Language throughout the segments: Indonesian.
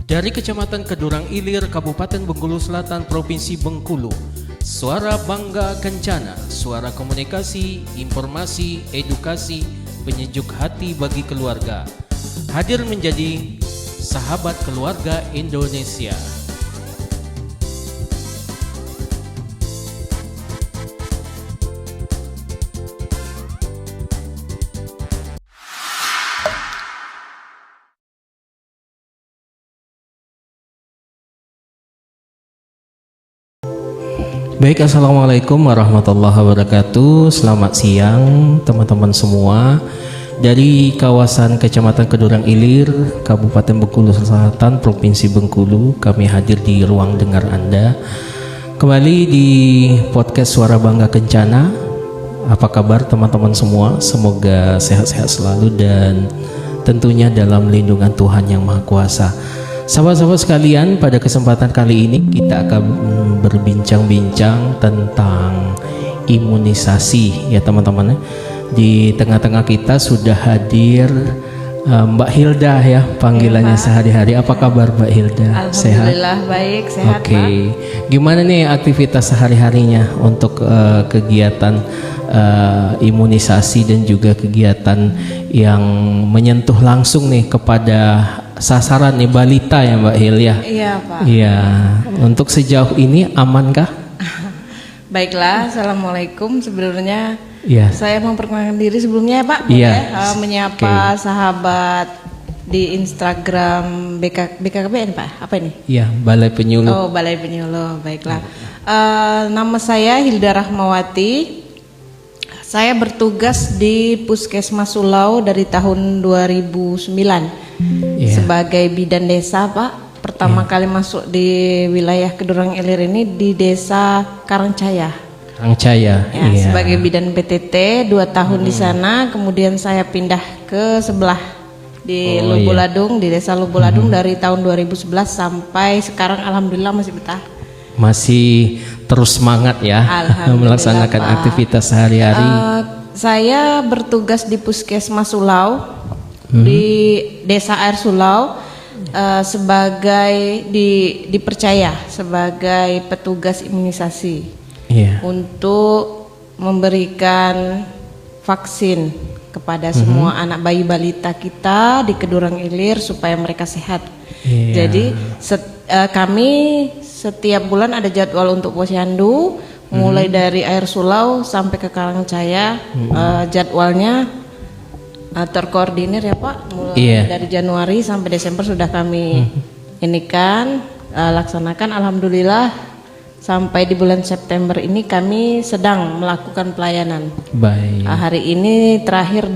Dari Kecamatan Kedurang Ilir, Kabupaten Bengkulu Selatan, Provinsi Bengkulu, Suara Bangga Kencana, suara komunikasi, informasi, edukasi, penyejuk hati bagi keluarga. Hadir menjadi sahabat keluarga Indonesia. Baik, assalamualaikum warahmatullahi wabarakatuh. Selamat siang teman-teman semua. Dari kawasan Kecamatan Kedurang Ilir, Kabupaten Bengkulu Selatan, Provinsi Bengkulu, kami hadir di ruang dengar Anda kembali di podcast Suara Bangga Kencana. Apa kabar teman-teman semua? Semoga sehat-sehat selalu dan tentunya dalam lindungan Tuhan Yang Maha Kuasa. Sahabat-sahabat sekalian, pada kesempatan kali ini kita akan berbincang-bincang tentang imunisasi ya teman-teman. Di tengah-tengah kita sudah hadir Mbak Hilda ya, panggilannya sehari-hari. Apa kabar Mbak Hilda? Alhamdulillah sehat? Baik, sehat. Oke. Gimana nih aktivitas sehari-harinya untuk kegiatan imunisasi dan juga kegiatan yang menyentuh langsung nih kepada sasaran nih balita ya Mbak Hil ya? Iya Pak. Iya. Untuk sejauh ini amankah? Baiklah, assalamualaikum. Sebenarnya saya memperkenalkan diri sebelumnya ya Pak. Menyapa sahabat di Instagram BKKBN Pak. Apa ini? Iya, Balai Penyuluh. Oh, Balai Penyuluh. Baiklah. Nama saya Hilda Rahmawati. Saya bertugas di Puskesmas Sulau dari tahun 2009 sebagai bidan desa Pak. Pertama kali masuk di wilayah Kedurang Ilir ini di desa Karangcaya. Sebagai bidan PTT 2 tahun di sana, kemudian saya pindah ke sebelah di Lubuladung, di desa Lubuladung dari tahun 2011 sampai sekarang alhamdulillah masih betah. Masih terus semangat ya melaksanakan aktivitas sehari-hari. Saya bertugas di Puskesmas Sulau di Desa Air Sulau sebagai dipercaya sebagai petugas imunisasi untuk memberikan vaksin kepada semua anak bayi balita kita di Kedurang Ilir supaya mereka sehat. Jadi kami setiap bulan ada jadwal untuk posyandu, mulai dari Air Sulau sampai ke Karangcaya. Jadwalnya terkoordinir ya Pak, mulai dari Januari sampai Desember sudah kami laksanakan. Alhamdulillah sampai di bulan September ini kami sedang melakukan pelayanan. Baik. Hari ini terakhir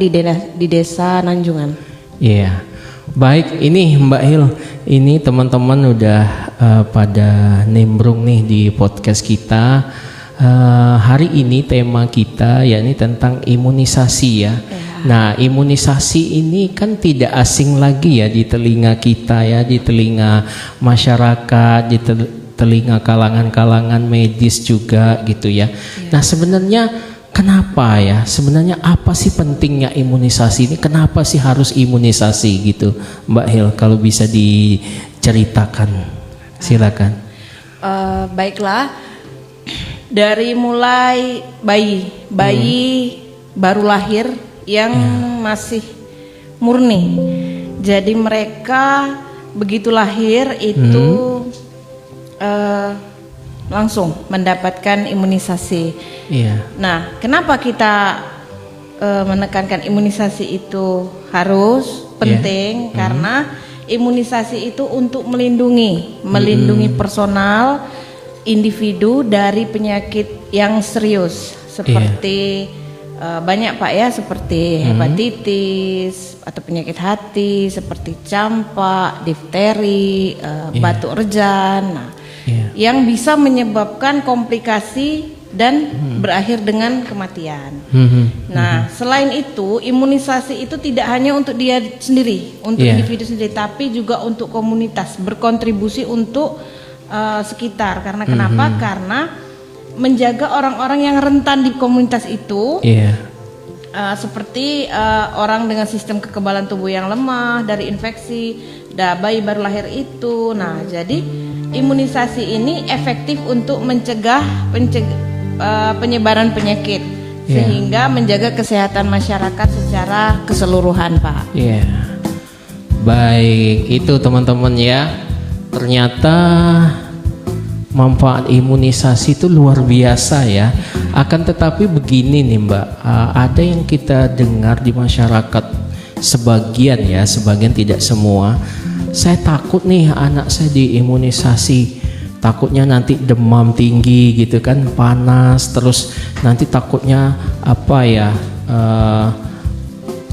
di desa Nanjungan. Iya. Baik, ini Mbak Hil, ini teman-teman udah pada nimbrung nih di podcast kita. Hari ini tema kita yakni tentang imunisasi ya. Nah, imunisasi ini kan tidak asing lagi ya di telinga kita ya, di telinga masyarakat, di telinga kalangan-kalangan medis juga gitu ya. Nah, sebenarnya kenapa ya? Sebenarnya apa sih pentingnya imunisasi ini? Kenapa sih harus imunisasi gitu, Mbak Hil? Kalau bisa diceritakan, silakan. Baiklah, dari mulai bayi baru lahir yang masih murni. Jadi mereka begitu lahir itu langsung mendapatkan imunisasi. Nah, kenapa kita menekankan imunisasi itu harus penting? Karena imunisasi itu untuk melindungi personal individu dari penyakit yang serius seperti banyak Pak ya, seperti hepatitis atau penyakit hati seperti campak, difteri, batuk rejan. Yang bisa menyebabkan komplikasi dan berakhir dengan kematian. Nah, selain itu, imunisasi itu tidak hanya untuk dia sendiri, untuk individu sendiri, tapi juga untuk komunitas, berkontribusi untuk sekitar. Karena kenapa? Karena menjaga orang-orang yang rentan di komunitas itu, seperti orang dengan sistem kekebalan tubuh yang lemah dari infeksi, bayi baru lahir itu. Nah, jadi imunisasi ini efektif untuk mencegah penyebaran penyakit sehingga menjaga kesehatan masyarakat secara keseluruhan, Pak. Iya. Baik, itu teman-teman ya. Ternyata manfaat imunisasi itu luar biasa ya. Akan tetapi begini nih Mbak, ada yang kita dengar di masyarakat sebagian ya, sebagian tidak semua. Saya takut nih anak saya diimunisasi. Takutnya nanti demam tinggi gitu kan, panas, terus nanti takutnya apa ya,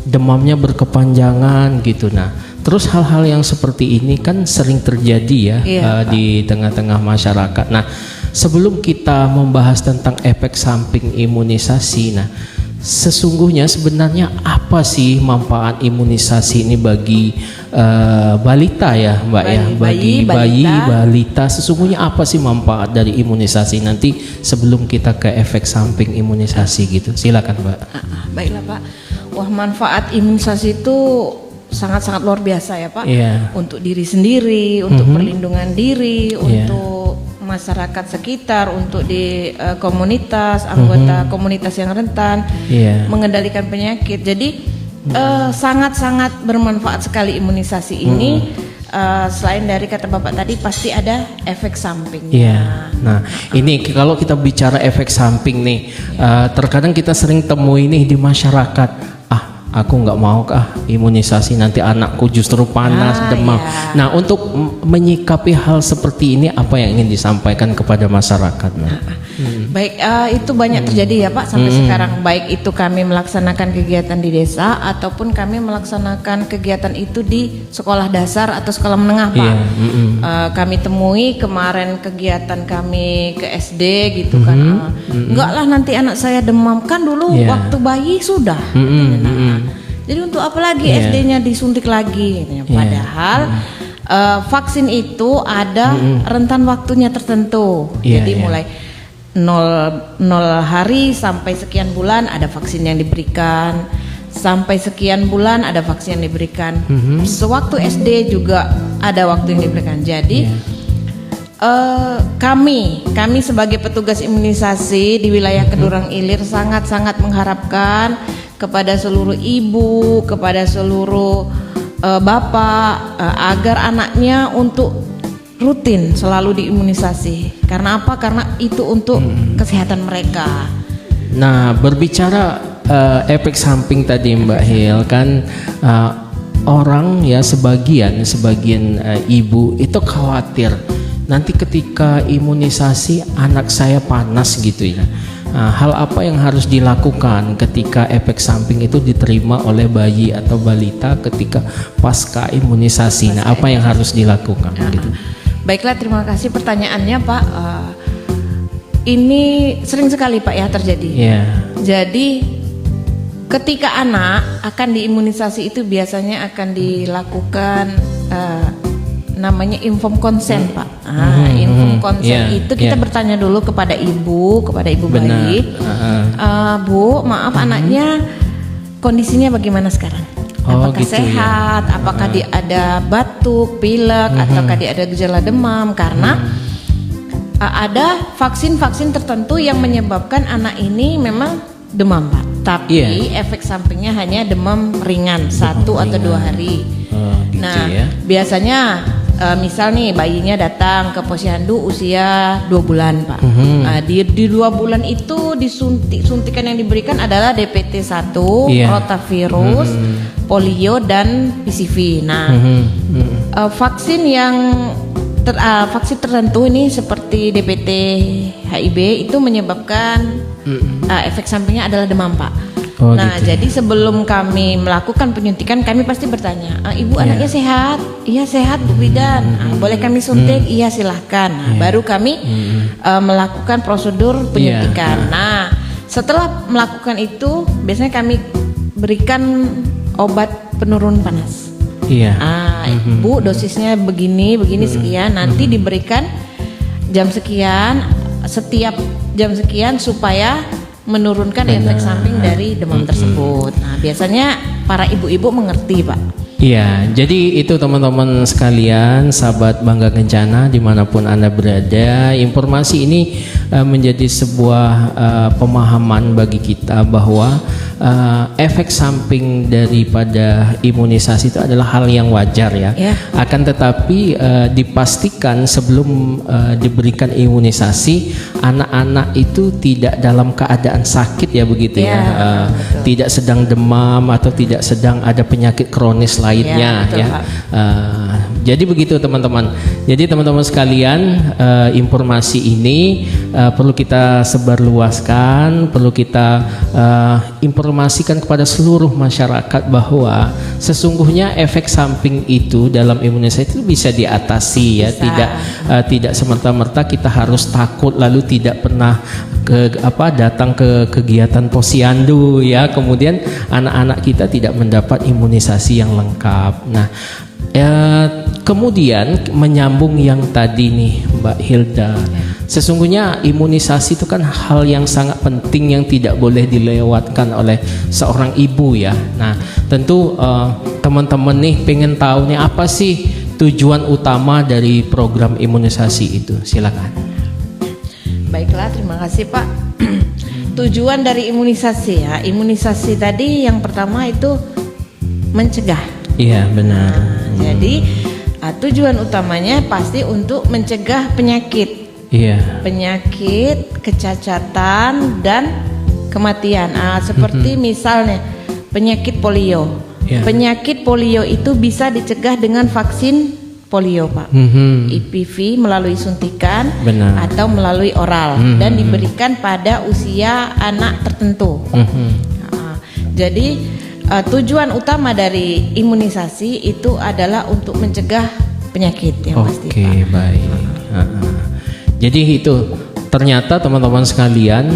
demamnya berkepanjangan gitu. Nah, terus hal-hal yang seperti ini kan sering terjadi ya, di tengah-tengah masyarakat. Nah, sebelum kita membahas tentang efek samping imunisasi, nah sesungguhnya sebenarnya apa sih manfaat imunisasi ini bagi balita ya Mbak ya, bagi bayi balita, sesungguhnya apa sih manfaat dari imunisasi? Nanti sebelum kita ke efek samping imunisasi gitu, silakan Mbak. Baiklah Pak, wah manfaat imunisasi itu sangat-sangat luar biasa ya Pak, untuk diri sendiri, untuk perlindungan diri, untuk masyarakat sekitar, untuk di komunitas, anggota komunitas yang rentan, mengendalikan penyakit. Jadi sangat-sangat bermanfaat sekali imunisasi ini. Selain dari kata Bapak tadi pasti ada efek sampingnya. Nah, ini kalau kita bicara efek samping nih, terkadang kita sering temui nih di masyarakat. Aku nggak mau imunisasi, nanti anakku justru panas, demam. Nah, untuk menyikapi hal seperti ini apa yang ingin disampaikan kepada masyarakat? Baik, itu banyak terjadi ya Pak sampai sekarang. Baik itu kami melaksanakan kegiatan di desa ataupun kami melaksanakan kegiatan itu di sekolah dasar atau sekolah menengah Pak. Kami temui kemarin kegiatan kami ke SD gitu kan. Enggak lah, nanti anak saya demam, kan dulu waktu bayi sudah. Jadi untuk apa lagi SD-nya disuntik lagi? Padahal vaksin itu ada rentan waktunya tertentu. Jadi mulai 0 hari sampai sekian bulan ada vaksin yang diberikan, sampai sekian bulan ada vaksin yang diberikan. Sewaktu SD juga ada waktu yang diberikan. Jadi kami sebagai petugas imunisasi di wilayah Kedurang Ilir sangat-sangat mengharapkan kepada seluruh ibu, kepada seluruh bapak, agar anaknya untuk rutin selalu diimunisasi. Karena apa? Karena itu untuk kesehatan mereka. Nah, berbicara efek samping tadi Mbak Hil, kan orang ya sebagian ibu itu khawatir nanti ketika imunisasi anak saya panas gitu ya. Hal apa yang harus dilakukan ketika efek samping itu diterima oleh bayi atau balita ketika pasca imunisasi? Nah, apa yang harus dilakukan gitu? Baiklah, terima kasih pertanyaannya Pak. Ini sering sekali Pak ya terjadi. Jadi ketika anak akan diimunisasi itu biasanya akan dilakukan namanya inform consent Pak. Inform consent itu kita bertanya dulu kepada ibu bayi. Bu, maaf anaknya kondisinya bagaimana sekarang? Apakah gitu sehat? Apakah dia ada batuk, pilek, ataukah dia ada gejala demam? Karena ada vaksin-vaksin tertentu yang menyebabkan anak ini memang demam Pak. Tapi efek sampingnya hanya demam ringan 1 atau 2 hari. Biasanya misal nih bayinya datang ke posyandu usia 2 bulan Pak. Di 2 bulan itu suntikan yang diberikan adalah DPT-1, rotavirus, polio dan PCV. Nah, vaksin yang vaksin tertentu ini seperti DPT, HIV itu menyebabkan efek sampingnya adalah demam Pak. Jadi sebelum kami melakukan penyuntikan kami pasti bertanya, ibu anaknya sehat? Iya sehat Bu Bidan. Boleh kami suntik? Iya silahkan. Baru kami melakukan prosedur penyuntikan. Nah, setelah melakukan itu biasanya kami berikan obat penurun panas. Bu dosisnya begini sekian, nanti diberikan jam sekian, setiap jam sekian supaya menurunkan efek samping dari demam tersebut. Nah, biasanya para ibu-ibu mengerti Pak. Iya, jadi itu teman-teman sekalian, sahabat Bangga Kencana dimanapun Anda berada, informasi ini menjadi sebuah pemahaman bagi kita bahwa efek samping daripada imunisasi itu adalah hal yang wajar ya. Akan tetapi dipastikan sebelum diberikan imunisasi, anak-anak itu tidak dalam keadaan sakit ya begitu ya, tidak sedang demam atau tidak sedang ada penyakit kronis lainnya ya. Jadi begitu teman-teman. Jadi teman-teman sekalian, informasi ini perlu kita sebarluaskan, perlu kita informasikan kepada seluruh masyarakat bahwa sesungguhnya efek samping itu dalam imunisasi itu bisa diatasi ya. Tidak semerta-merta kita harus takut lalu tidak pernah datang ke kegiatan posyandu ya, kemudian anak-anak kita tidak mendapat imunisasi yang lengkap. Nah, kemudian menyambung yang tadi nih Mbak Hilda, sesungguhnya imunisasi itu kan hal yang sangat penting yang tidak boleh dilewatkan oleh seorang ibu ya. Nah, tentu teman-teman nih pengen tahu nih apa sih tujuan utama dari program imunisasi itu. Silakan. Baiklah, terima kasih Pak. Tujuan dari imunisasi ya, imunisasi tadi yang pertama itu mencegah. Iya benar. Jadi tujuan utamanya pasti untuk mencegah penyakit. Iya. Penyakit, kecacatan dan kematian. Seperti misalnya penyakit polio. Penyakit polio itu bisa dicegah dengan vaksin polio Pak. IPV melalui suntikan atau melalui oral dan diberikan pada usia anak tertentu. Jadi tujuan utama dari imunisasi itu adalah untuk mencegah penyakit yang pasti Pak. Oke, baik. Jadi itu ternyata teman-teman sekalian,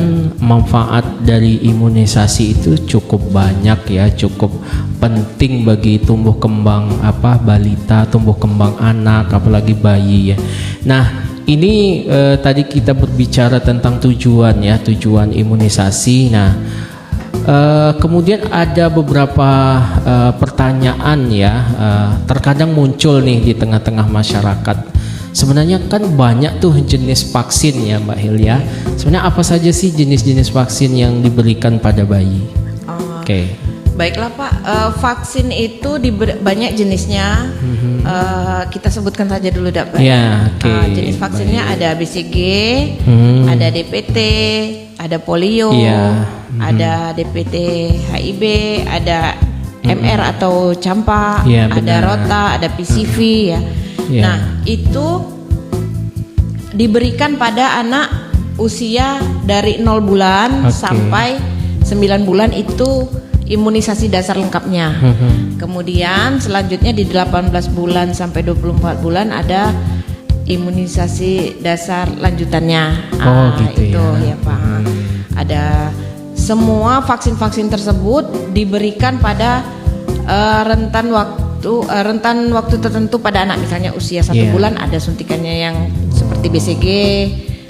manfaat dari imunisasi itu cukup banyak ya, cukup penting bagi tumbuh kembang balita, tumbuh kembang anak, apalagi bayi ya. Nah, ini tadi kita berbicara tentang tujuan ya, tujuan imunisasi. Nah, kemudian ada beberapa pertanyaan ya, terkadang muncul nih di tengah-tengah masyarakat. Sebenarnya kan banyak tuh jenis vaksin ya Mbak Hilya. Sebenarnya apa saja sih jenis-jenis vaksin yang diberikan pada bayi? Oke. Baiklah Pak, vaksin itu banyak jenisnya. Kita sebutkan saja dulu Pak. Ya, jenis vaksinnya ada BCG, ada DPT, ada polio, ada DPT HIV, ada MR atau campak, ada rota, ada PCV ya. Nah, itu diberikan pada anak usia dari 0 bulan sampai 9 bulan itu imunisasi dasar lengkapnya. Kemudian selanjutnya di 18 bulan sampai 24 bulan ada imunisasi dasar lanjutannya. Gitu itu ya Pak. Ada semua vaksin-vaksin tersebut diberikan pada rentan waktu tertentu pada anak, misalnya usia 1 bulan ada suntikannya yang seperti BCG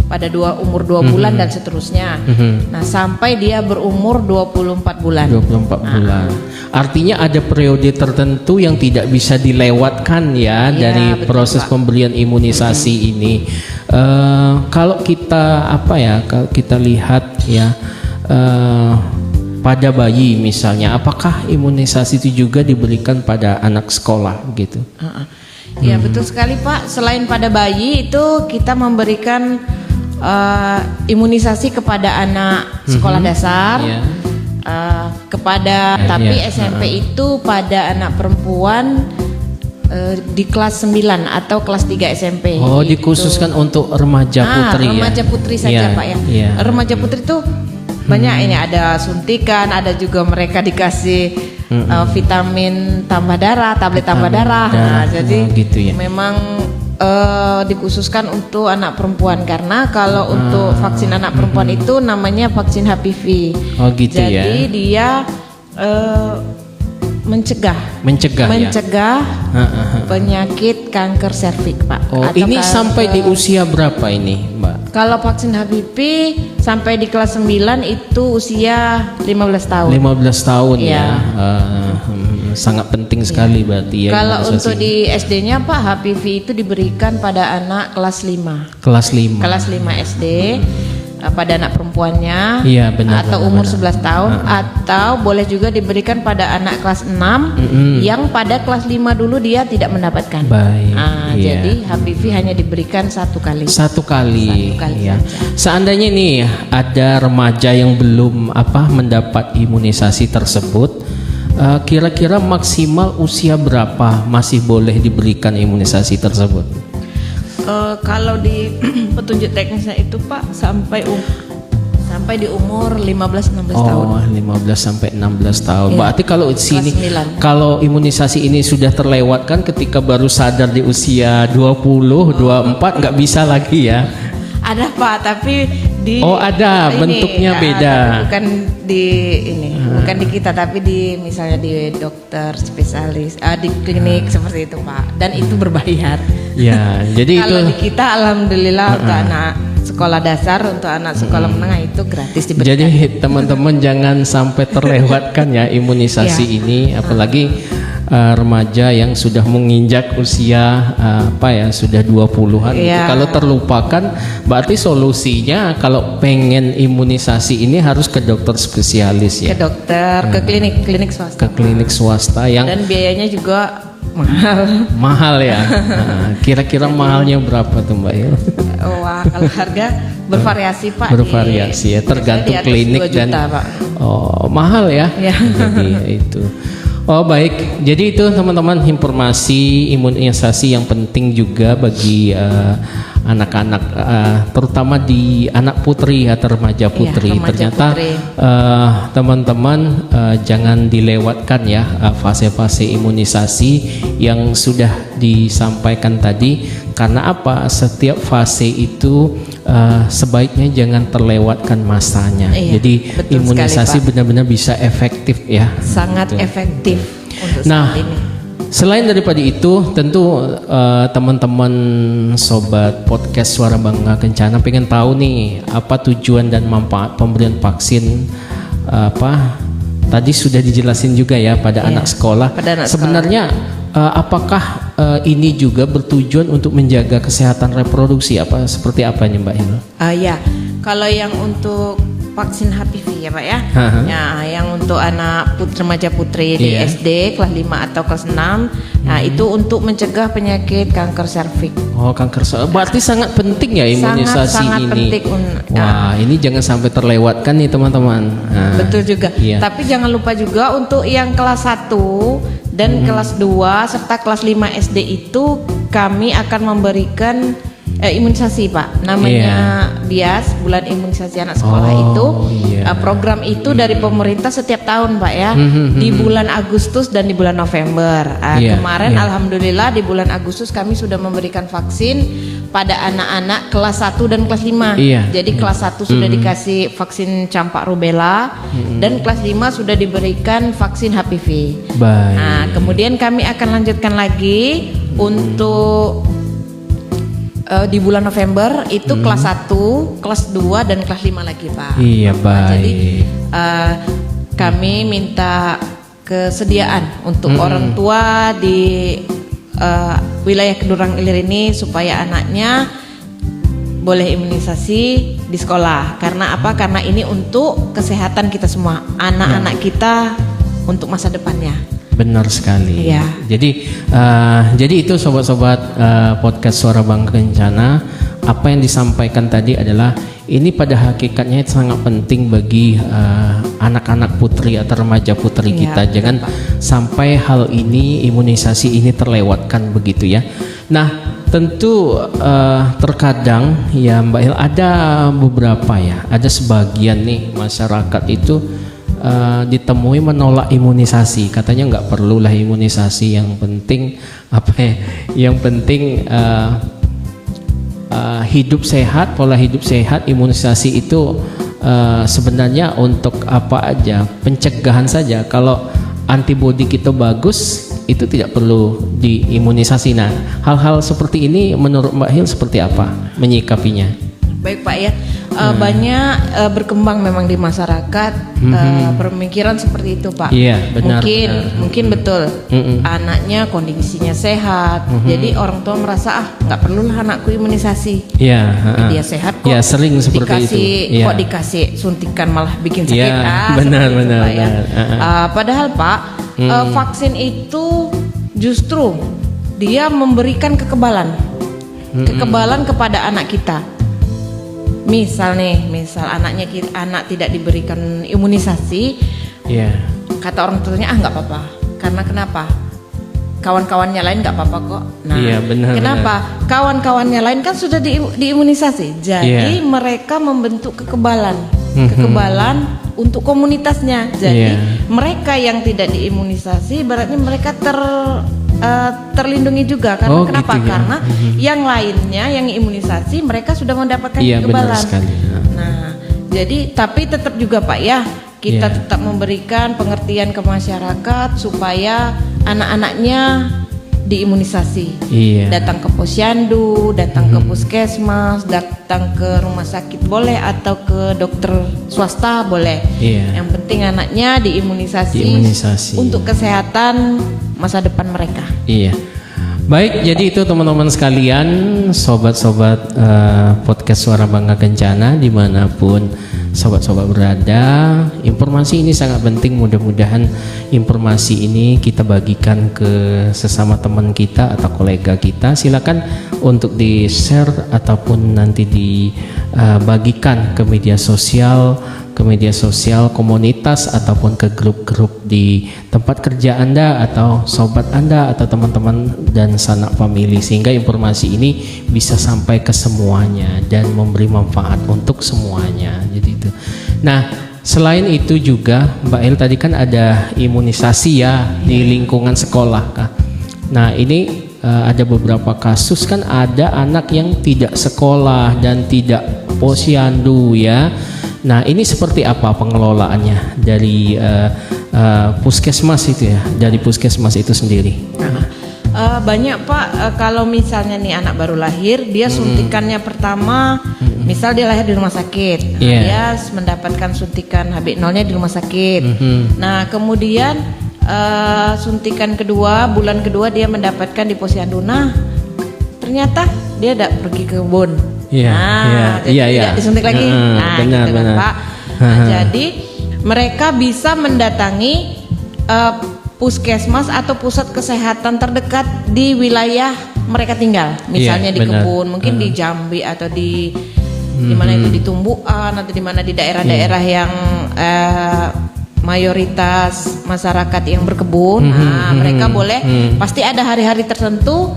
pada umur 2 bulan dan seterusnya. Nah, sampai dia berumur 24 bulan. 24 bulan. Artinya ada periode tertentu yang tidak bisa dilewatkan ya dari proses pemberian imunisasi ini. Kalau kita kalau kita lihat ya, pada bayi misalnya, apakah imunisasi itu juga diberikan pada anak sekolah gitu? Ya betul sekali Pak. Selain pada bayi itu kita memberikan imunisasi kepada anak sekolah dasar, tapi SMP itu pada anak perempuan di kelas 9 atau kelas 3 SMP. Oh, dikhususkan untuk remaja putri ya? Remaja putri saja Pak ya. Remaja putri itu banyak ini, ada suntikan, ada juga mereka dikasih vitamin tambah darah, tablet tambah darah. Nah, jadi memang dikhususkan untuk anak perempuan, karena kalau untuk vaksin anak perempuan itu namanya vaksin HPV. Jadi dia mencegah penyakit kanker serviks Pak. Ini sampai di usia berapa ini Mbak? Kalau vaksin HPV sampai di kelas 9 itu usia 15 tahun. 15 tahun ya. sangat penting sekali berarti ya. Kalau imunisasi. untuk di SD-nya Pak, HPV itu diberikan pada anak kelas 5. Kelas 5. Kelas 5 SD. Pada anak perempuannya, Iya, benar, atau benar, umur benar. 11 tahun, atau boleh juga diberikan pada anak kelas 6 yang pada kelas 5 dulu dia tidak mendapatkan. Baik, iya. Jadi HPV hanya diberikan satu kali. Satu kali ya. saja. Seandainya nih ada remaja yang belum mendapat imunisasi tersebut, kira-kira maksimal usia berapa masih boleh diberikan imunisasi tersebut? Kalau di petunjuk teknisnya itu Pak sampai di umur 15-16 tahun. Oh, 15 sampai 16 tahun. Iya. Berarti kalau di sini Kelas 9. kalau imunisasi ini sudah terlewatkan ketika baru sadar di usia 20, 24 nggak bisa lagi ya. Ada Pak, tapi di ada, bentuknya beda. tapi bukan di ini, bukan di kita, tapi di misalnya di dokter spesialis, di klinik seperti itu Pak. Dan itu berbayar. Ya, jadi Kalau itu di kita alhamdulillah untuk anak sekolah dasar, untuk anak sekolah menengah itu gratis diberikan. jadi teman-teman jangan sampai terlewatkan ya imunisasi Iya. ini, apalagi remaja yang sudah menginjak usia sudah 20-an itu. Iya. Kalau terlupakan berarti solusinya kalau pengen imunisasi ini harus ke dokter spesialis Ke ya. dokter, ke klinik swasta. Ke klinik swasta yang Dan biayanya juga mahal. mahal ya. Nah, kira-kira mahalnya berapa tuh Mbak Il? Wah, kalau harga bervariasi Pak. Bervariasi ya, tergantung di atas klinik 2 juta, Pak. mahal ya. Ya. Jadi itu. Oh baik, jadi itu teman-teman informasi imunisasi yang penting juga bagi anak-anak, terutama di anak putri atau remaja putri. remaja Ternyata putri. teman-teman jangan dilewatkan ya fase-fase imunisasi yang sudah disampaikan tadi. Karena apa? Setiap fase itu sebaiknya jangan terlewatkan masanya. Iya, Jadi betul imunisasi sekali, Pak. benar-benar bisa efektif ya. Sangat Gitu. efektif untuk Nah, saat ini. selain daripada itu, tentu teman-teman sobat podcast Suara Bangga Kencana pengen tahu nih apa tujuan dan manfaat pemberian vaksin tadi sudah dijelasin juga ya pada Iya, anak sekolah. pada anak Sebenarnya apakah ini juga bertujuan untuk menjaga kesehatan reproduksi seperti apa nih Mbak Hil? Ya, kalau yang untuk vaksin HPV ya Pak ya. Haha. Ya, yang untuk anak remaja putri di Iya. SD kelas 5 atau kelas 6. Nah, itu untuk mencegah penyakit kanker serviks. Oh, kanker berarti sangat penting ya imunisasi Sangat ini. penting. Wah, ini jangan sampai terlewatkan nih teman-teman. Nah, Betul juga. Iya. Tapi jangan lupa juga untuk yang kelas 1 dan kelas 2 serta kelas 5 SD itu kami akan memberikan imunisasi Pak. Namanya BIAS, bulan imunisasi anak sekolah itu. Iya. Program itu dari pemerintah setiap tahun Pak ya. Di bulan Agustus dan di bulan November. Iya, Kemarin iya. alhamdulillah di bulan Agustus kami sudah memberikan vaksin pada anak-anak kelas 1 dan kelas 5. Iya. Jadi kelas 1 sudah dikasih vaksin campak rubella dan kelas 5 sudah diberikan vaksin HPV. Baik. Nah, kemudian kami akan lanjutkan lagi untuk di bulan November itu kelas 1, kelas 2 dan kelas 5 lagi Pak. Iya, Nah, baik. jadi kami minta kesediaan untuk orang tua di wilayah Kedurang Ilir ini supaya anaknya boleh imunisasi di sekolah. Karena apa? Karena ini untuk kesehatan kita semua, anak-anak kita untuk masa depannya. Benar sekali. Iya. Jadi itu sobat-sobat podcast Suara Bangga Kencana, apa yang disampaikan tadi adalah ini pada hakikatnya sangat penting bagi anak-anak putri atau remaja putri Iya, kita. Jangan sampai hal ini, imunisasi ini terlewatkan begitu ya. Nah, tentu terkadang ya Mbak Hil ada beberapa ya, ada sebagian nih masyarakat itu ditemui menolak imunisasi, katanya nggak perlulah imunisasi, yang penting yang penting hidup sehat, pola hidup sehat. Imunisasi itu sebenarnya untuk apa aja, pencegahan saja. Kalau antibodi kita bagus, itu tidak perlu diimunisasi. Nah, hal-hal seperti ini menurut Mbak Hil seperti apa menyikapinya? Baik Pak ya, banyak berkembang memang di masyarakat pemikiran seperti itu, Pak. Iya, benar. Mungkin betul. Anaknya kondisinya sehat, jadi orang tua merasa nggak perlulah anakku imunisasi. Iya. Dia sehat kok. Ya, sering seperti itu. Iya. Kok dikasih suntikan malah bikin sakit. Iya, benar. Pak, ya. Padahal Pak, vaksin itu justru dia memberikan kekebalan kepada anak kita. Misal anak tidak diberikan imunisasi, kata orang tuanya nggak apa-apa. Karena kenapa? Kawan-kawannya lain nggak apa-apa kok. Nah, benar, kenapa? Kawan-kawannya lain kan sudah diimunisasi. Jadi mereka membentuk kekebalan untuk komunitasnya. Jadi mereka yang tidak diimunisasi, berarti mereka terlindungi juga. Karena kenapa? Gitu ya? Karena yang lainnya yang imunisasi mereka sudah mendapatkan kekebalan. Benar sekali. Nah, jadi tapi tetap juga Pak ya, kita tetap memberikan pengertian ke masyarakat supaya anak-anaknya diimunisasi. Datang ke posyandu, datang ke puskesmas, datang ke rumah sakit boleh atau ke dokter swasta boleh. Yang penting anaknya diimunisasi untuk kesehatan masa depan mereka. Baik, jadi itu teman-teman sekalian, sobat-sobat podcast Suara Bangga Kencana dimanapun sobat-sobat berada, informasi ini sangat penting. Mudah-mudahan informasi ini kita bagikan ke sesama teman kita atau kolega kita. Silakan untuk di share ataupun nanti dibagikan ke media sosial komunitas ataupun ke grup-grup di tempat kerja Anda atau sobat Anda atau teman-teman dan sanak famili, sehingga informasi ini bisa sampai ke semuanya dan memberi manfaat untuk semuanya. Jadi itu. Nah, selain itu juga Mbak El tadi kan ada imunisasi ya di lingkungan sekolah Kak. Nah, ini ada beberapa kasus kan ada anak yang tidak sekolah dan tidak posyandu ya. Nah, ini seperti apa pengelolaannya dari puskesmas itu ya, dari puskesmas itu sendiri? Banyak Pak, kalau misalnya nih anak baru lahir, dia suntikannya pertama, misal dia lahir di rumah sakit, dia mendapatkan suntikan HB0-nya di rumah sakit. Nah, kemudian suntikan kedua, bulan kedua dia mendapatkan di posyandu. Nah, ternyata dia tidak pergi ke kebun. Tidak disuntik lagi. Benar. Pak. Nah, jadi mereka bisa mendatangi puskesmas atau pusat kesehatan terdekat di wilayah mereka tinggal. Misalnya di kebun, mungkin di Jambi atau di mana itu di Tumbukan atau di mana di daerah-daerah yang mayoritas masyarakat yang berkebun. Nah, mereka boleh pasti ada hari-hari tertentu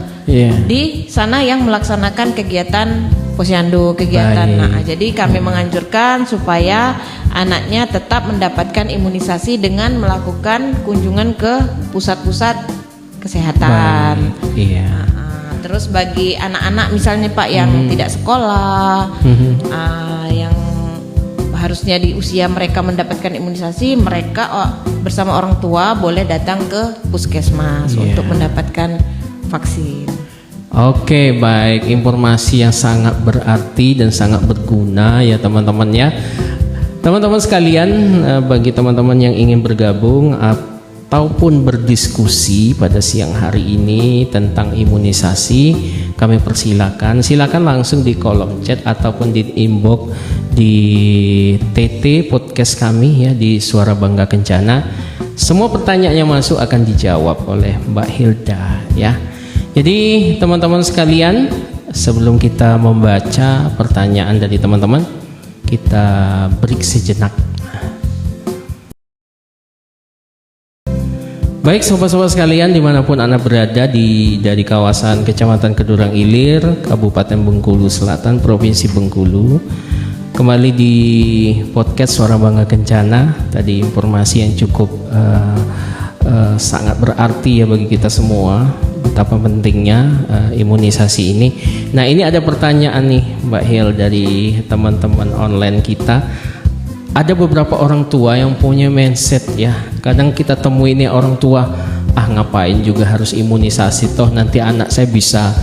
di sana yang melaksanakan kegiatan posyandu, kegiatan. Nah, jadi kami menganjurkan supaya anaknya tetap mendapatkan imunisasi dengan melakukan kunjungan ke pusat-pusat kesehatan. Terus bagi anak-anak misalnya Pak yang tidak sekolah, yang harusnya di usia mereka mendapatkan imunisasi, mereka bersama orang tua boleh datang ke puskesmas untuk mendapatkan vaksin. Oke, baik, informasi yang sangat berarti dan sangat berguna ya teman-teman ya. Teman-teman sekalian, bagi teman-teman yang ingin bergabung ataupun berdiskusi pada siang hari ini tentang imunisasi, kami persilakan. Silakan langsung di kolom chat ataupun di inbox di TT podcast kami ya di Suara Bangga Kencana. Semua pertanyaan yang masuk akan dijawab oleh Mbak Hilda ya. Jadi teman-teman sekalian, sebelum kita membaca pertanyaan dari teman-teman, kita break sejenak. Baik sobat-sobat sekalian, dimanapun Anda berada dari kawasan Kecamatan Kedurang Ilir, Kabupaten Bengkulu Selatan, Provinsi Bengkulu, kembali di podcast Suara Bangga Kencana. Tadi informasi yang cukup sangat berarti ya bagi kita semua, betapa pentingnya imunisasi ini. Nah, ini ada pertanyaan nih Mbak Hil dari teman-teman online kita. Ada beberapa orang tua yang punya mindset ya, kadang kita temui ini orang tua, ngapain juga harus imunisasi, toh nanti anak saya bisa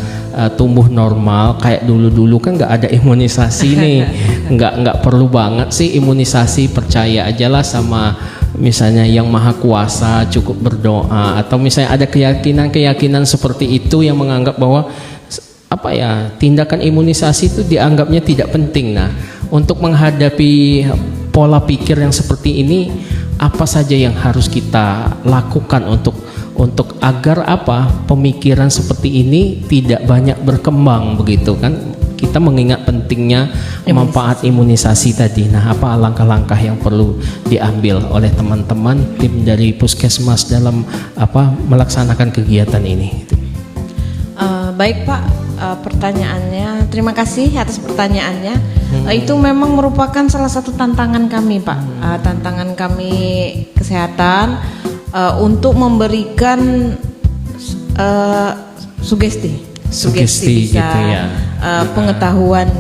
tumbuh normal kayak dulu kan nggak ada imunisasi nih, nggak perlu banget sih imunisasi, percaya aja lah sama misalnya yang maha kuasa, cukup berdoa, atau misalnya ada keyakinan seperti itu yang menganggap bahwa tindakan imunisasi itu dianggapnya tidak penting. Nah, untuk menghadapi pola pikir yang seperti ini, apa saja yang harus kita lakukan untuk agar pemikiran seperti ini tidak banyak berkembang begitu kan? Kita mengingat pentingnya manfaat imunisasi tadi. Nah, apa langkah-langkah yang perlu diambil oleh teman-teman tim dari Puskesmas dalam melaksanakan kegiatan ini? Baik Pak, pertanyaannya, terima kasih atas pertanyaannya. Itu memang merupakan salah satu tantangan kami Pak, tantangan kami kesehatan untuk memberikan sugesti bisa gitu ya. Pengetahuan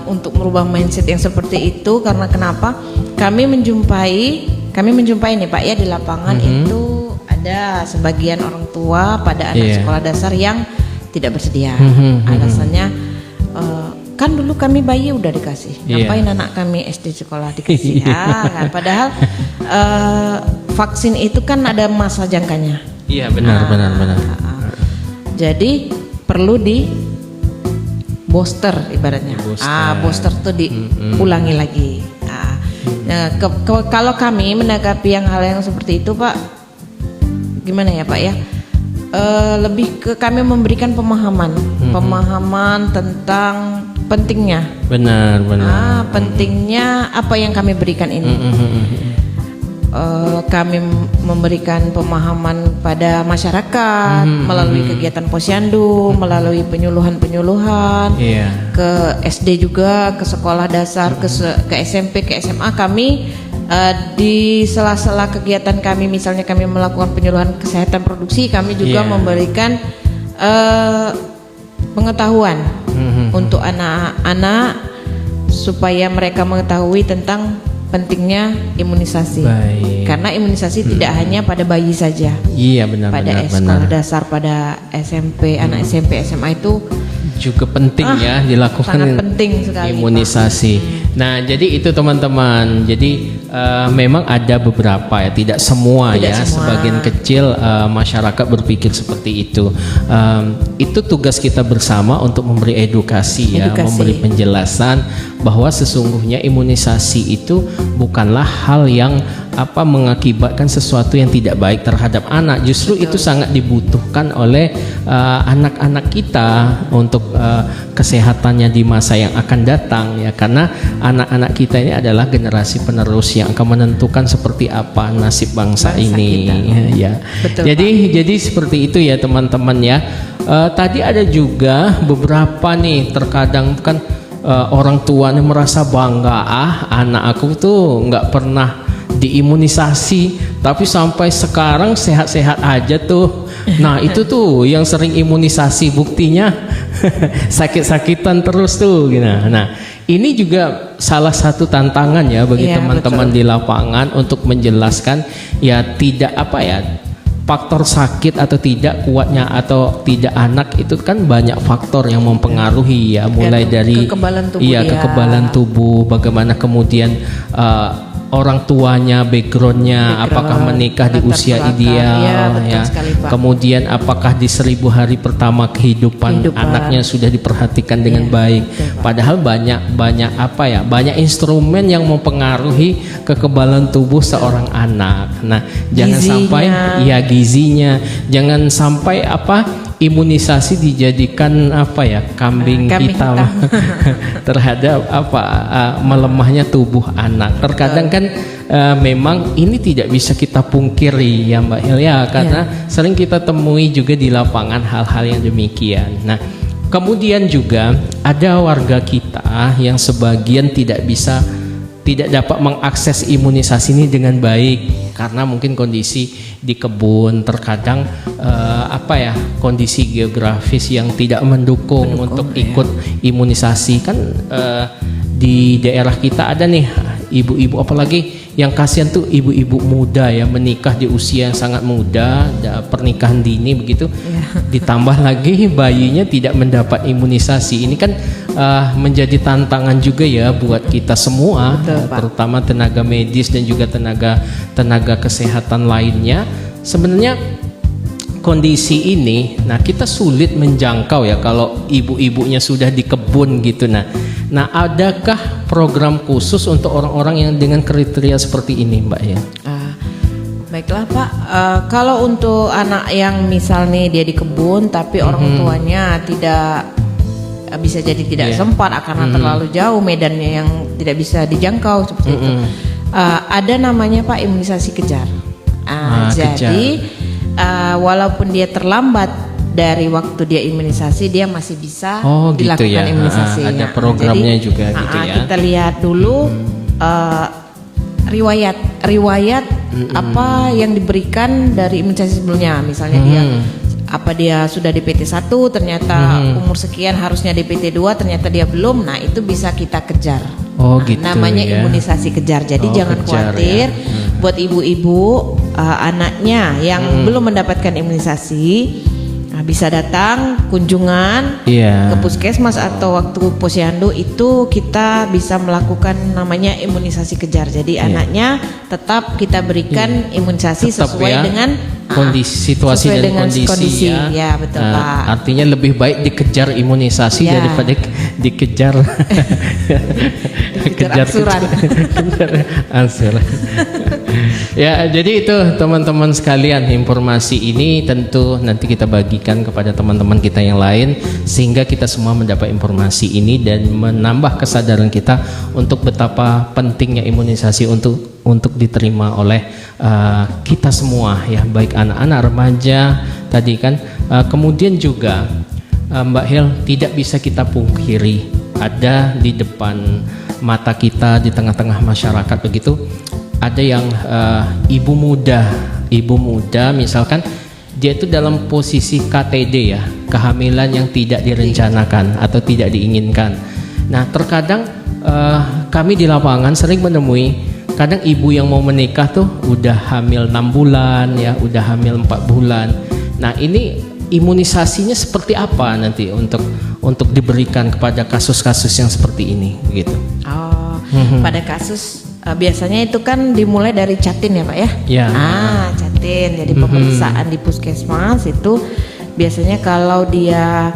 untuk merubah mindset yang seperti itu. Karena kenapa? Kami menjumpai nih Pak ya, di lapangan itu ada sebagian orang tua pada anak sekolah dasar yang tidak bersedia. Alasannya kan dulu kami bayi udah dikasih, ngapain anak kami SD sekolah dikasih? Kan? Padahal vaksin itu kan ada masa jangkanya. Iya benar. Jadi perlu di booster ibaratnya. Booster tuh diulangi lagi. Kalau kami menanggapi hal yang seperti itu Pak, gimana ya Pak ya? Lebih ke kami memberikan pemahaman tentang pentingnya. Benar. Pentingnya apa yang kami berikan ini. Kami memberikan pemahaman pada masyarakat melalui kegiatan posyandu, melalui penyuluhan ke SD juga, ke sekolah dasar, ke SMP, ke SMA. Kami di sela-sela kegiatan kami, misalnya kami melakukan penyuluhan kesehatan produksi, kami juga memberikan pengetahuan untuk anak-anak supaya mereka mengetahui tentang pentingnya imunisasi. Karena imunisasi tidak hanya pada bayi saja. Iya benar. Pada sekolah dasar, pada SMP, anak SMP, SMA itu juga penting ya dilakukan. Sangat penting sekali imunisasi. Nah, jadi itu teman-teman. Jadi memang ada beberapa ya, tidak semua. Sebagian kecil masyarakat berpikir seperti itu. Itu tugas kita bersama untuk memberi edukasi. Memberi penjelasan bahwa sesungguhnya imunisasi itu bukanlah hal yang mengakibatkan sesuatu yang tidak baik terhadap anak. Justru itu sangat dibutuhkan oleh anak-anak kita untuk kesehatannya di masa yang akan datang ya, karena anak-anak kita ini adalah generasi penerus yang akan menentukan seperti apa nasib bangsa ini ya. Betul, jadi seperti itu ya teman-teman ya. Tadi ada juga beberapa nih, terkadang kan orang tua nih merasa bangga, anak aku tuh nggak pernah diimunisasi tapi sampai sekarang sehat-sehat aja tuh. Nah itu tuh yang sering imunisasi, buktinya sakit-sakitan terus tuh gitu. Nah ini juga salah satu tantangan ya bagi teman-teman di lapangan untuk menjelaskan ya, tidak faktor sakit atau tidak kuatnya atau tidak anak itu kan banyak faktor yang mempengaruhi ya, mulai dari kekebalan tubuh, bagaimana kemudian orang tuanya, backgroundnya, apakah menikah di usia ideal ya, kemudian apakah di 1000 hari pertama kehidupan anaknya sudah diperhatikan dengan baik. Padahal banyak instrumen yang mempengaruhi kekebalan tubuh seorang anak. Nah, jangan sampai gizinya, jangan sampai imunisasi dijadikan kambing hitam terhadap melemahnya tubuh anak. Terkadang kan memang ini tidak bisa kita pungkiri ya Mbak Hilya, karena sering kita temui juga di lapangan hal-hal yang demikian. Nah, kemudian juga ada warga kita yang sebagian tidak dapat mengakses imunisasi ini dengan baik karena mungkin kondisi di kebun, terkadang kondisi geografis yang tidak mendukung untuk ikut imunisasi kan. Di daerah kita ada nih ibu-ibu apalagi yang kasihan tuh ibu-ibu muda ya, menikah di usia yang sangat muda, pernikahan dini begitu. Ditambah lagi bayinya tidak mendapat imunisasi. Ini kan menjadi tantangan juga ya buat kita semua. Betul, Pak. Terutama tenaga medis dan juga tenaga kesehatan lainnya. Sebenarnya kondisi ini, nah kita sulit menjangkau ya kalau ibu-ibunya sudah di kebun gitu. Nah, adakah program khusus untuk orang-orang yang dengan kriteria seperti ini, Mbak ya? Baiklah Pak, kalau untuk anak yang misalnya dia di kebun tapi orang tuanya tidak bisa jadi tidak sempat karena terlalu jauh medannya yang tidak bisa dijangkau seperti itu. Ada namanya Pak imunisasi kejar. Jadi walaupun dia terlambat dari waktu dia imunisasi, dia masih bisa dilakukan gitu ya. imunisasi. Ada programnya juga gitu ya. Kita lihat dulu riwayat apa yang diberikan dari imunisasi sebelumnya. Misalnya dia sudah DPT 1, ternyata umur sekian harusnya DPT 2, ternyata dia belum. Nah, itu bisa kita kejar. Gitu namanya ya. imunisasi kejar. Jadi jangan kejar, khawatir ya. buat ibu-ibu anaknya yang belum mendapatkan imunisasi, bisa datang kunjungan ke puskesmas atau waktu posyandu itu kita bisa melakukan namanya imunisasi kejar. Jadi anaknya tetap kita berikan imunisasi Tetap sesuai dengan kondisi situasi sesuai dan dengan kondisi ya. Ya betul Pak. Artinya lebih baik dikejar imunisasi daripada dikejar angsuran. Angsuran. Ya, jadi itu teman-teman sekalian, informasi ini tentu nanti kita bagikan kepada teman-teman kita yang lain sehingga kita semua mendapat informasi ini dan menambah kesadaran kita untuk betapa pentingnya imunisasi untuk diterima oleh kita semua ya, baik anak-anak, remaja tadi kan. Kemudian juga Mbak Hel, tidak bisa kita pungkiri ada di depan mata kita, di tengah-tengah masyarakat begitu, ada yang ibu muda misalkan dia itu dalam posisi KTD ya, kehamilan yang tidak direncanakan atau tidak diinginkan. Nah, terkadang kami di lapangan sering menemui kadang ibu yang mau menikah tuh udah hamil 6 bulan ya, udah hamil 4 bulan. Nah, ini imunisasinya seperti apa nanti untuk diberikan kepada kasus-kasus yang seperti ini gitu. Pada kasus biasanya itu kan dimulai dari catin ya Pak ya. Catin. Jadi pemeriksaan di puskesmas itu biasanya kalau dia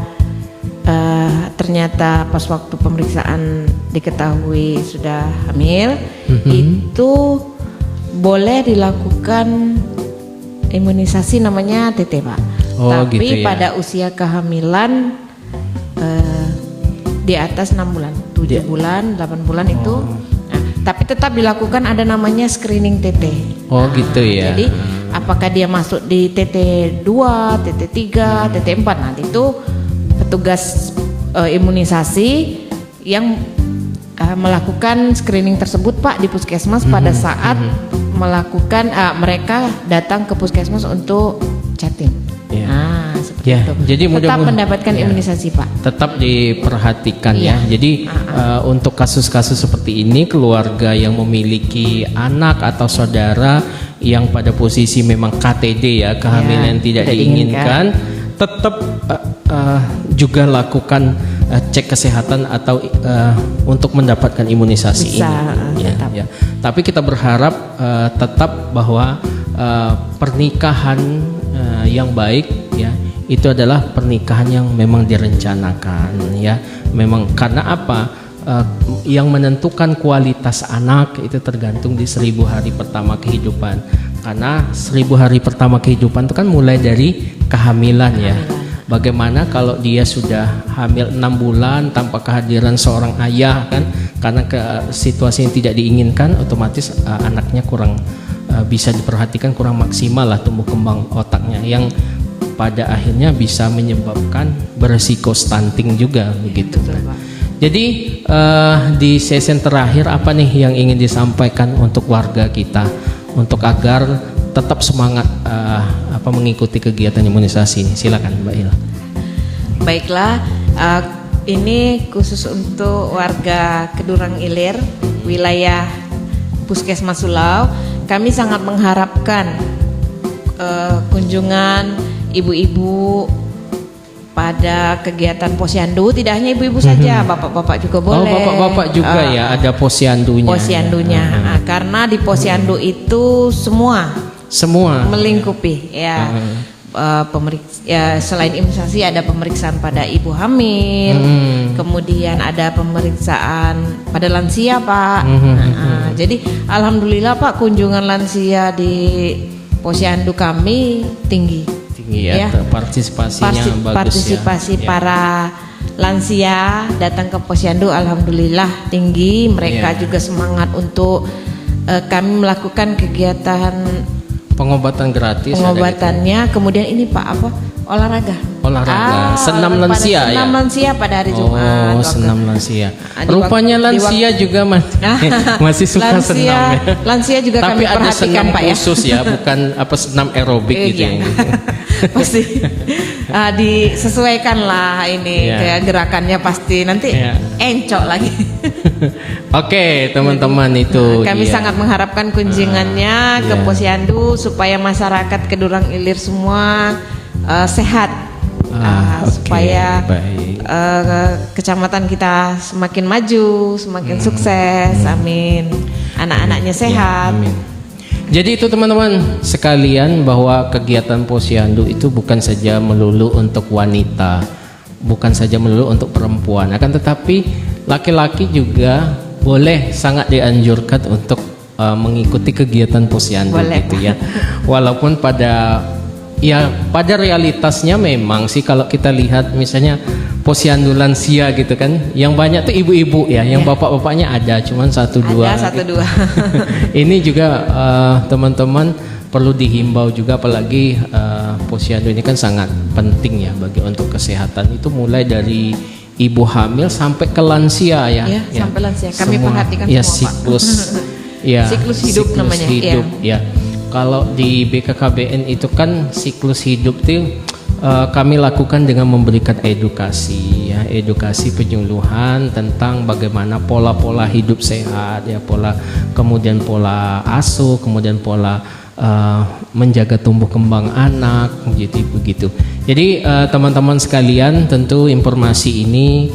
ternyata pas waktu pemeriksaan diketahui sudah hamil, itu boleh dilakukan imunisasi namanya TT Pak. Tapi gitu ya. pada usia kehamilan di atas 6 bulan, 7 bulan, 8 bulan itu. Tapi tetap dilakukan ada namanya screening TT. Gitu ya. Jadi apakah dia masuk di TT 2, TT 3, TT 4, nanti itu petugas imunisasi yang melakukan screening tersebut Pak di puskesmas pada saat melakukan mereka datang ke puskesmas untuk chatting. Seperti itu. Jadi tetap mendapatkan imunisasi Pak. Tetap diperhatikan ya. Jadi untuk kasus-kasus seperti ini, keluarga yang memiliki anak atau saudara yang pada posisi memang KTD ya, kehamilan tidak diinginkan, tetap juga lakukan cek kesehatan atau untuk mendapatkan imunisasi ini. Ya. Tapi kita berharap tetap bahwa pernikahan yang baik ya, itu adalah pernikahan yang memang direncanakan ya. Memang karena apa? Yang menentukan kualitas anak itu tergantung di 1000 hari pertama kehidupan. Karena 1000 hari pertama kehidupan itu kan mulai dari kehamilan ya. Bagaimana kalau dia sudah hamil 6 bulan tanpa kehadiran seorang ayah kan, karena situasi yang tidak diinginkan, otomatis anaknya kurang bisa diperhatikan, kurang maksimal lah tumbuh kembang otaknya, yang pada akhirnya bisa menyebabkan beresiko stunting juga begitu. Jadi di sesi terakhir apa nih yang ingin disampaikan untuk warga kita untuk agar tetap semangat mengikuti kegiatan imunisasi ini? Silakan Mbak Hil. Baiklah, ini khusus untuk warga Kedurang Ilir, wilayah Puskesmas Sulau, kami sangat mengharapkan kunjungan ibu-ibu pada kegiatan posyandu. Tidak hanya ibu-ibu saja, bapak-bapak juga boleh. Oh, bapak-bapak juga ya, ada posyandunya. Posyandunya, karena di posyandu itu semua melingkupi ya. Selain imunisasi ada pemeriksaan pada ibu hamil, kemudian ada pemeriksaan pada lansia, Pak. Jadi alhamdulillah Pak, kunjungan lansia di posyandu kami tinggi ya. Partisipasinya bagus partisipasi ya. Para lansia datang ke posyandu alhamdulillah tinggi. Mereka juga semangat untuk kami melakukan kegiatan pengobatan gratis. Pengobatannya, kemudian ini Pak olahraga. Senam lansia ya. Senam lansia pada hari Jumat. Oh, senam lansia. Rupanya lansia juga masih suka senam ya. Lansia juga tapi kami ada perhatikan senam Pak ya. khusus ya, bukan senam aerobik gitu ya. Pasti disesuaikan lah ini kayak gerakannya, pasti nanti encok lagi. Oke, teman-teman itu kami sangat mengharapkan kunjungannya ke posyandu supaya masyarakat Kedurang Ilir semua sehat, supaya kecamatan kita semakin maju, semakin sukses. Amin. Anak-anaknya sehat. Amin. Jadi itu teman-teman sekalian, bahwa kegiatan posyandu itu bukan saja melulu untuk wanita, bukan saja melulu untuk perempuan, akan tetapi laki-laki juga boleh sangat dianjurkan untuk mengikuti kegiatan posyandu gitu ya. Walaupun pada realitasnya memang sih kalau kita lihat misalnya posyandu lansia gitu kan, yang banyak tuh ibu-ibu ya, yang bapak-bapaknya ada cuman satu dua. Ini juga teman-teman perlu dihimbau juga, apalagi posyandu ini kan sangat penting ya bagi untuk kesehatan. Itu mulai dari ibu hamil sampai ke lansia ya. Sampai lansia. Kami perhatikan ya, semua siklus Pak. Siklus hidup namanya. Ya. Kalau di BKKBN itu kan siklus hidup itu kami lakukan dengan memberikan edukasi ya, edukasi penyuluhan tentang bagaimana pola-pola hidup sehat ya, kemudian pola asuh, kemudian pola menjaga tumbuh kembang anak begitu. Jadi teman-teman sekalian, tentu informasi ini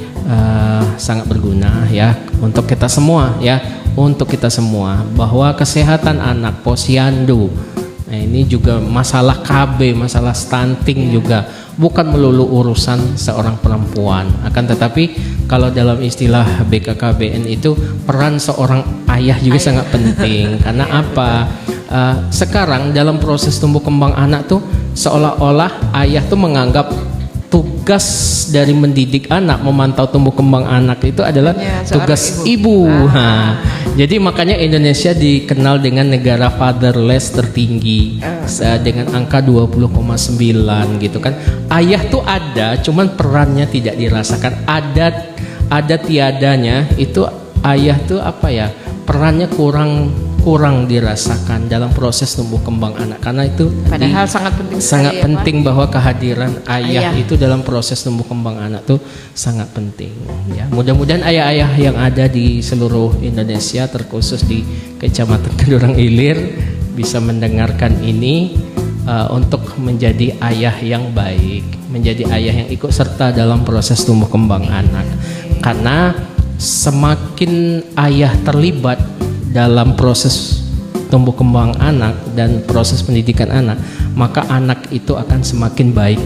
sangat berguna ya untuk kita semua ya, untuk kita semua, bahwa kesehatan anak posyandu, nah ini juga masalah KB, masalah stunting juga bukan melulu urusan seorang perempuan, akan tetapi kalau dalam istilah BKKBN itu peran seorang ayah juga sangat penting. Karena apa? Sekarang dalam proses tumbuh kembang anak tuh seolah-olah ayah tuh menganggap tugas dari mendidik anak, memantau tumbuh kembang anak itu adalah tugas ibu. Jadi makanya Indonesia dikenal dengan negara fatherless tertinggi dengan angka 20,9 gitu kan. Ayah tuh ada, cuman perannya tidak dirasakan. Ada tiadanya itu ayah tuh apa ya? Perannya kurang dirasakan dalam proses tumbuh kembang anak, karena itu padahal sangat penting bahwa kehadiran ayah itu dalam proses tumbuh kembang anak tuh sangat penting ya. Mudah-mudahan ayah-ayah yang ada di seluruh Indonesia, terkhusus di Kecamatan Kedurang Ilir, bisa mendengarkan ini untuk menjadi ayah yang baik, menjadi ayah yang ikut serta dalam proses tumbuh kembang anak. Karena semakin ayah terlibat dalam proses tumbuh kembang anak dan proses pendidikan anak, maka anak itu akan semakin baik.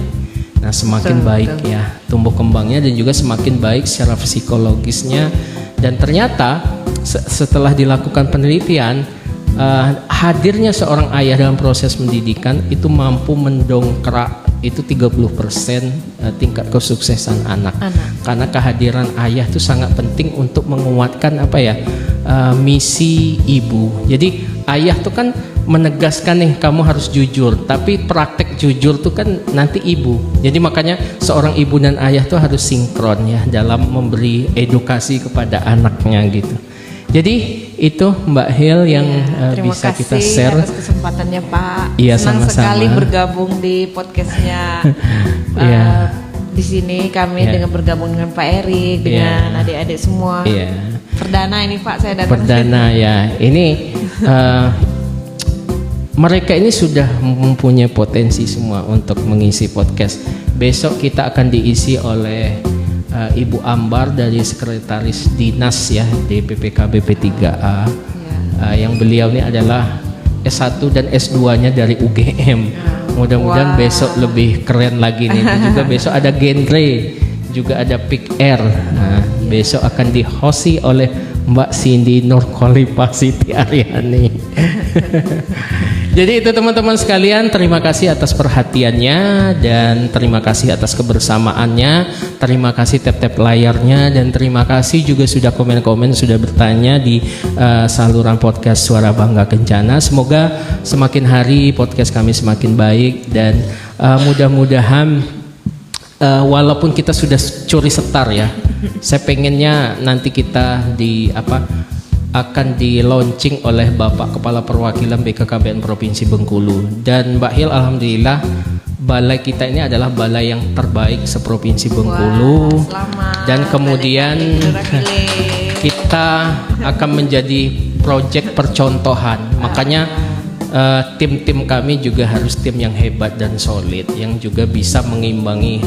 Nah, semakin baik ya tumbuh kembangnya, dan juga semakin baik secara psikologisnya. Dan ternyata setelah dilakukan penelitian, hadirnya seorang ayah dalam proses pendidikan itu mampu mendongkrak itu 30% tingkat kesuksesan anak. Karena kehadiran ayah itu sangat penting untuk menguatkan misi ibu. Jadi ayah tuh kan menegaskan nih, kamu harus jujur, tapi praktek jujur tuh kan nanti ibu. Jadi makanya seorang ibu dan ayah tuh harus sinkron ya dalam memberi edukasi kepada anaknya gitu. Jadi itu Mbak Hil yang bisa kita share. Terima kasih atas kesempatannya Pak. Iya, senang sama-sama. sekali bergabung di podcastnya di sini kami dengan bergabung dengan Pak Erik, dengan adik-adik semua. Perdana ini Pak saya datang. Perdana ya. Ini mereka ini sudah mempunyai potensi semua untuk mengisi podcast. Besok kita akan diisi oleh Ibu Ambar dari Sekretaris Dinas ya di PPKB P3A. Yang beliau ini adalah S1 dan S2-nya dari UGM. Mudah-mudahan besok lebih keren lagi nih. Dan juga besok ada genre, juga ada Pick Air. Nah, besok akan dihosti oleh Mbak Cindy Nurkhalifa Siti Aryani. Jadi itu teman-teman sekalian, terima kasih atas perhatiannya dan terima kasih atas kebersamaannya. Terima kasih tap-tap layarnya dan terima kasih juga sudah komen-komen, sudah bertanya di saluran podcast Suara Bangga Kencana. Semoga semakin hari podcast kami semakin baik dan mudah-mudahan walaupun kita sudah curi setar ya, saya pengennya nanti kita akan di launching oleh Bapak Kepala Perwakilan BKKBN Provinsi Bengkulu dan Mbak Hil, alhamdulillah balai kita ini adalah balai yang terbaik seprovinsi Bengkulu. Dan kemudian kita akan menjadi proyek percontohan. Makanya tim-tim kami juga harus tim yang hebat dan solid, yang juga bisa mengimbangi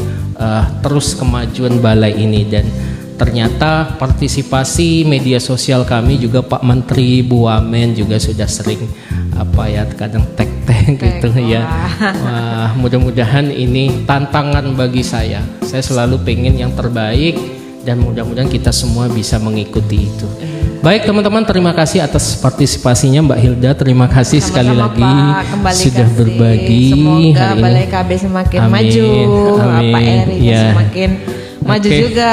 terus kemajuan balai ini. Dan ternyata partisipasi media sosial kami juga Pak Menteri, Bu Wamen juga sudah sering kadang tag-tag gitu ya. Wah, mudah-mudahan ini tantangan bagi saya. Saya selalu pengen yang terbaik dan mudah-mudahan kita semua bisa mengikuti itu. Baik teman-teman, terima kasih atas partisipasinya Mbak Hilda. Terima kasih sekali lagi sudah berbagi. Semoga hari ini. Balai KB semakin maju, Pak Erik semakin maju juga.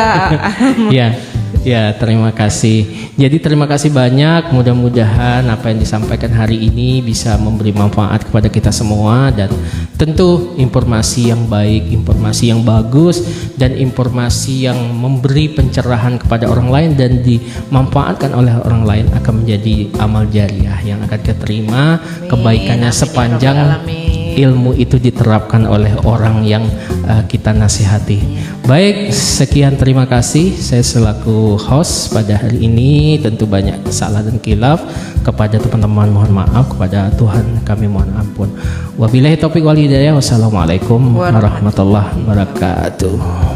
Ya, terima kasih. Jadi terima kasih banyak. Mudah-mudahan apa yang disampaikan hari ini bisa memberi manfaat kepada kita semua dan tentu informasi yang baik, informasi yang bagus dan informasi yang memberi pencerahan kepada orang lain dan dimanfaatkan oleh orang lain akan menjadi amal jariah yang akan kita terima. Kebaikannya sepanjang ilmu itu diterapkan oleh orang yang kita nasihati. Baik, sekian terima kasih. Saya selaku host pada hari ini tentu banyak salah dan khilaf. Kepada teman-teman mohon maaf, kepada Tuhan kami mohon ampun. Wabillahi taufiq wal hidayah. Wassalamualaikum warahmatullahi wabarakatuh.